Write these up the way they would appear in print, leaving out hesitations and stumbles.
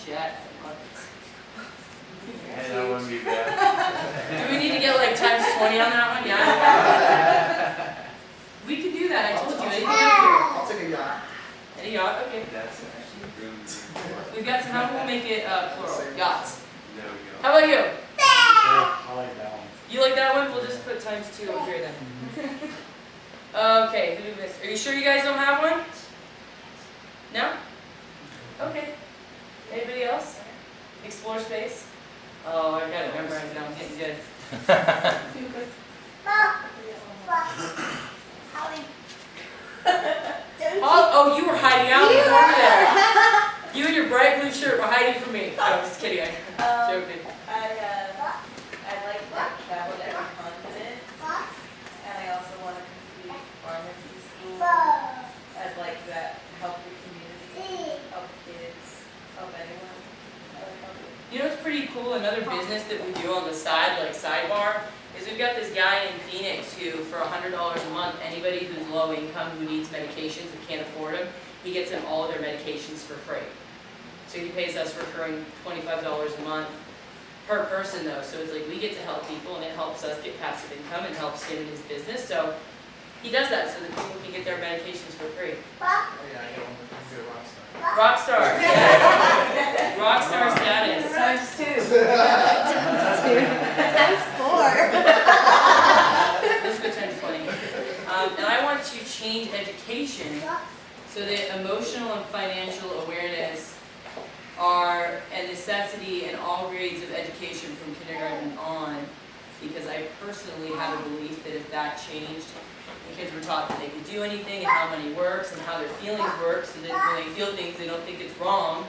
jet. Yeah, that wouldn't be bad. Do we need to get like times 20 on that one? Yeah. We can do that. I told you. Anything up here? I'll take a yacht. Any yacht? Okay. That's actually really We've got some. How we'll make it plural? Yachts. There we go. How about you? I like that one. You like that one? We'll just put times 2 over here then. Okay. Who did we miss? Are you sure you guys don't have one? No? Okay. Anybody else? Explore space? Oh, I got it memorized now. I'm getting good. Oh, you were hiding out in the corner there. You and your bright blue shirt were hiding from me. No, I'm just kidding. I'm joking. I like that one, I'm confident. And I also want to complete pharmacy school. I'd like that, help the community, help kids, help anyone. You know what's pretty cool? Another business that we do on the side, like sidebar, is we've got this guy in Phoenix who, for $100 a month, anybody who's low income who needs medications and can't afford them, he gets them all of their medications for free. So he pays us recurring $25 a month per person though. So it's like we get to help people and it helps us get passive income and helps him in his business. So he does that so that people can get their medications for free. Oh yeah, I get one. I'm a rock star. Rockstar, yes. Rockstar status. Times 2. Let's go times 20. And I want to change education so that emotional and financial awareness are a necessity in all grades of education from kindergarten on, because I personally have a belief that if that changed, the kids were taught that they could do anything and how money works and how their feelings work, so that when they feel things they don't think it's wrong,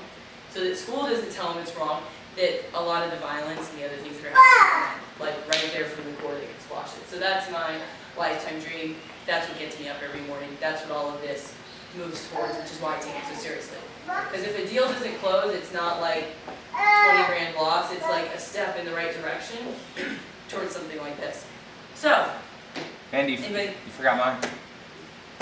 so that school doesn't tell them it's wrong, that a lot of the violence and the other things are happening, like right there from the core, they can squash it. So that's my lifetime dream. That's what gets me up every morning. That's what all of this moves towards, which is why I take it so seriously. Because if a deal doesn't close, it's not like 20 grand loss, it's like a step in the right direction towards something like this. So, Mandy, anybody? you forgot mine?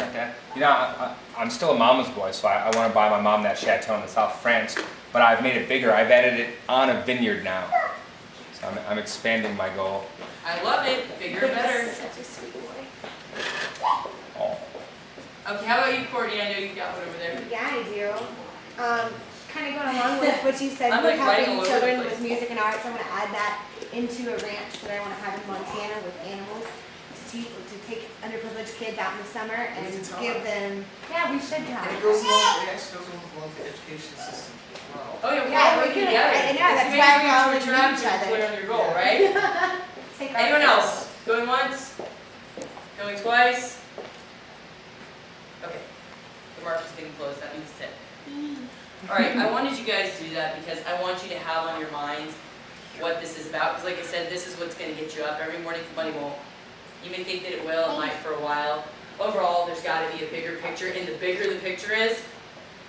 Okay. You know, I'm still a mama's boy, so I want to buy my mom that chateau in the south of France, but I've made it bigger. I've added it on a vineyard now. So I'm expanding my goal. I love it. Bigger, better. Such a sweet boy. Oh. Okay, how about you, Courtney? I know you've got one over there. Yeah, I do. Kind of going along with what you said, I'm with like writing helping all over children the place. with music and arts. I'm going to add that into a ranch that I want to have in Montana with animals to take underprivileged kids out in the summer and We can talk. give them. Yeah, we should And talk. it goes along, it actually goes along with the education system as well. Oh, yeah, Yeah, we're we working can- together. I know, It's that's why we all amazing need interact each and other. clear on your goal, right? Take our Anyone kids. else? Going once? Going twice? Okay. The mark is getting closed. That means 10. Alright, I wanted you guys to do that because I want you to have on your minds what this is about. Because like I said, this is what's going to get you up every morning. Money won't. You may think that it will. It might for a while. Overall, there's got to be a bigger picture. And the bigger the picture is,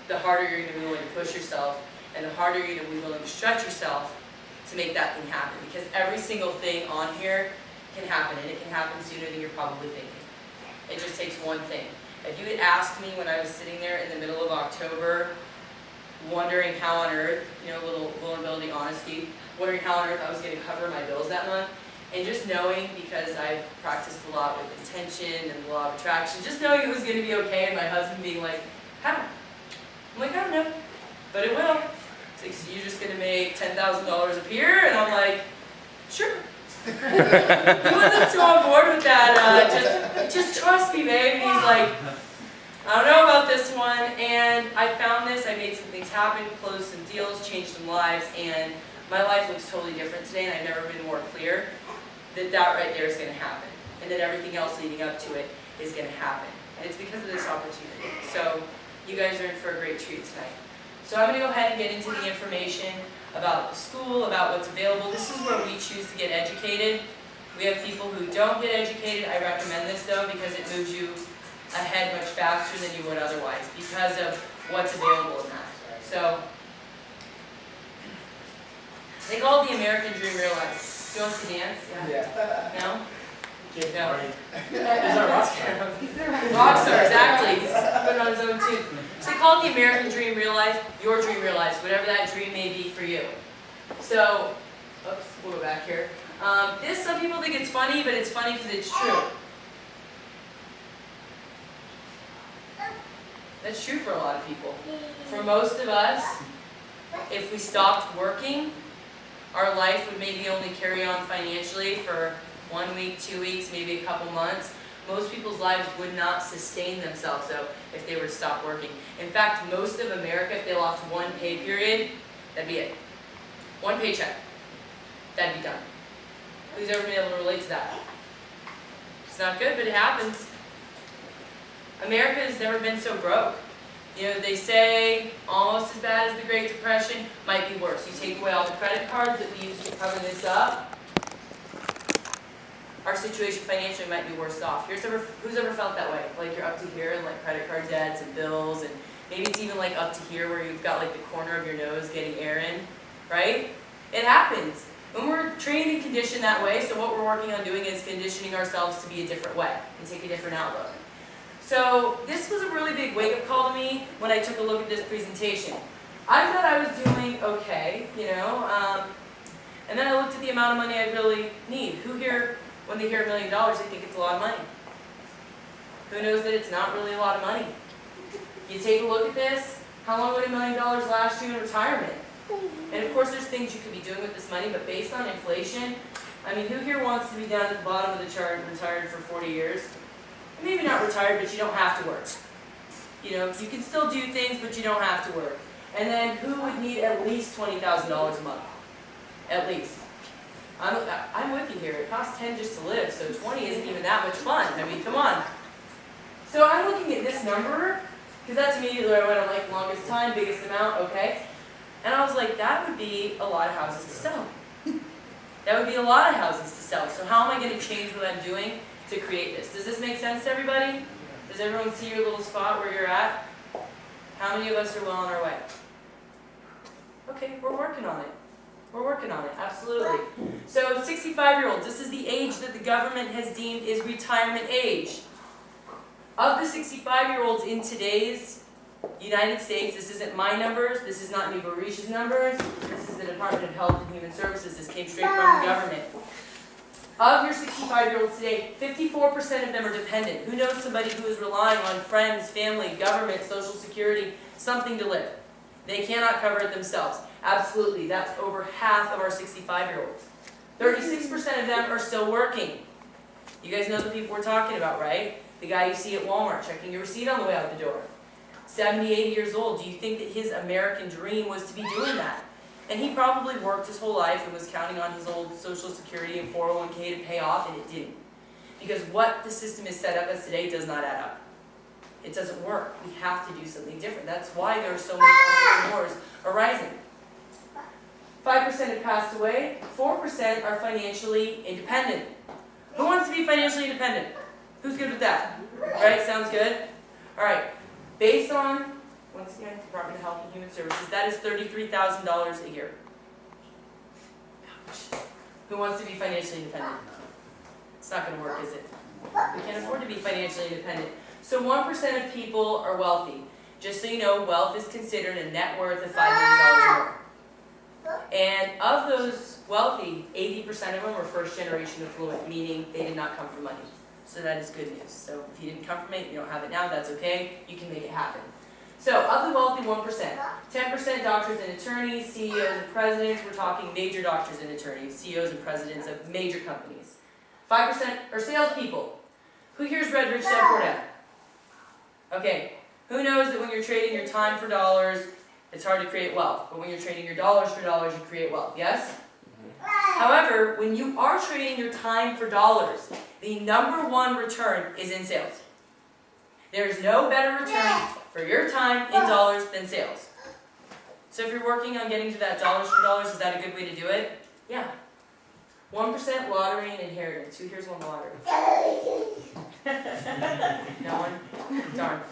the harder you're going to be willing to push yourself. And the harder you're going to be willing to stretch yourself to make that thing happen. Because every single thing on here can happen. And it can happen sooner than you're probably thinking. It just takes one thing. If you had asked me when I was sitting there in the middle of October, wondering how on earth, you know, a little vulnerability, honesty, wondering how on earth I was going to cover my bills that month, and just knowing, because I've practiced a lot with intention and the law of attraction, just knowing it was going to be okay, and my husband being like, how? I'm like, I don't know, but it will. It's like, so you're just going to make $10,000 appear? And I'm like, sure. He wasn't so on board with that, just trust me, babe. And he's like, I don't know about this one, and I found this, I made some things happen, closed some deals, changed some lives, and my life looks totally different today, and I've never been more clear that that right there is going to happen, and that everything else leading up to it is going to happen. And it's because of this opportunity. So you guys are in for a great treat tonight. So I'm going to go ahead and get into the information about the school, about what's available. This is where we choose to get educated. We have people who don't get educated. I recommend this though because it moves you ahead much faster than you would otherwise because of what's available in that. So, they call it the American Dream Real Life. Do you want to dance? Yeah? Yeah. No? Yeah. Is our rock star. Rockstar, exactly. He's putting on his own too. So they call it the American dream realized, your dream realized, whatever that dream may be for you. So, oops, we'll go back here. This, some people think it's funny, but it's funny because it's true. That's true for a lot of people. For most of us, if we stopped working, our life would maybe only carry on financially for 1 week, 2 weeks, maybe a couple months. Most people's lives would not sustain themselves though if they were to stop working. In fact, most of America, if they lost one pay period, that'd be it. One paycheck. That'd be done. Who's ever been able to relate to that? It's not good, but it happens. America has never been so broke. You know, they say almost as bad as the Great Depression, might be worse. You take away all the credit cards that we used to cover this up, our situation financially might be worse off. Who's ever felt that way? Like you're up to here in like credit card debts and bills, and maybe it's even like up to here where you've got like the corner of your nose getting air in, right? It happens. When we're trained and conditioned that way, so what we're working on doing is conditioning ourselves to be a different way and take a different outlook. So this was a really big wake-up call to me when I took a look at this presentation. I thought I was doing okay, you know, and then I looked at the amount of money I really need. Who here, when they hear $1 million, they think it's a lot of money? Who knows that it's not really a lot of money? You take a look at this, how long would $1 million last you in retirement? And of course there's things you could be doing with this money, but based on inflation, I mean, who here wants to be down at the bottom of the chart and retired for 40 years? Maybe not retired, but you don't have to work. You know, you can still do things, but you don't have to work. And then who would need at least $20,000 a month? At least. I'm with you here. It costs 10 just to live, so 20 isn't even that much fun. I mean, come on. So I'm looking at this number, because that's immediately where I went on like longest time, biggest amount, okay? And I was like, that would be a lot of houses to sell. That would be a lot of houses to sell. So how am I going to change what I'm doing to create this? Does this make sense to everybody? Does everyone see your little spot where you're at? How many of us are well on our way? Okay, we're working on it. We're working on it, absolutely. So 65-year-olds, this is the age that the government has deemed is retirement age. Of the 65-year-olds in today's United States, this isn't my numbers, this is not Nebo Rish's numbers, this is the Department of Health and Human Services, this came straight from the government. Of your 65-year-olds today, 54% of them are dependent. Who knows somebody who is relying on friends, family, government, Social Security, something to live? They cannot cover it themselves. Absolutely, that's over half of our 65-year-olds. 36% of them are still working. You guys know the people we're talking about, right? The guy you see at Walmart checking your receipt on the way out the door. 70, 80 years old. Do you think that his American dream was to be doing that? And he probably worked his whole life and was counting on his old Social Security and 401k to pay off, and it didn't. Because what the system is set up as today does not add up. It doesn't work. We have to do something different. That's why there are so many entrepreneurs arising. 5% have passed away. 4% are financially independent. Who wants to be financially independent? Who's good with that? Right? Sounds good? All right. Based on, once again, Department of Health and Human Services, that is $33,000 a year. Ouch. Who wants to be financially independent? It's not going to work, is it? We can't afford to be financially independent. So 1% of people are wealthy. Just so you know, wealth is considered a net worth of $5 million or more. And of those wealthy, 80% of them were first generation affluent, meaning they did not come from money. So that is good news. So if you didn't come from it, you don't have it now, that's okay. You can make it happen. So of the wealthy, 1%. 10% doctors and attorneys, CEOs and presidents. We're talking major doctors and attorneys, CEOs and presidents of major companies. 5% are salespeople. Who here's read Rich Dad Poor Dad? Okay. Who knows that when you're trading your time for dollars, it's hard to create wealth. But when you're trading your dollars for dollars, you create wealth. Yes? However, when you are trading your time for dollars, the number one return is in sales. There is no better return for your time in dollars than sales. So if you're working on getting to that dollars for dollars, is that a good way to do it? Yeah. 1% lottery and inheritance. Who here's won the lottery? No one? Darn.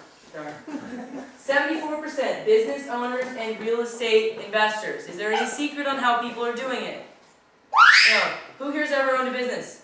74% business owners and real estate investors. Is there any secret on how people are doing it? No. Who here's ever owned a business?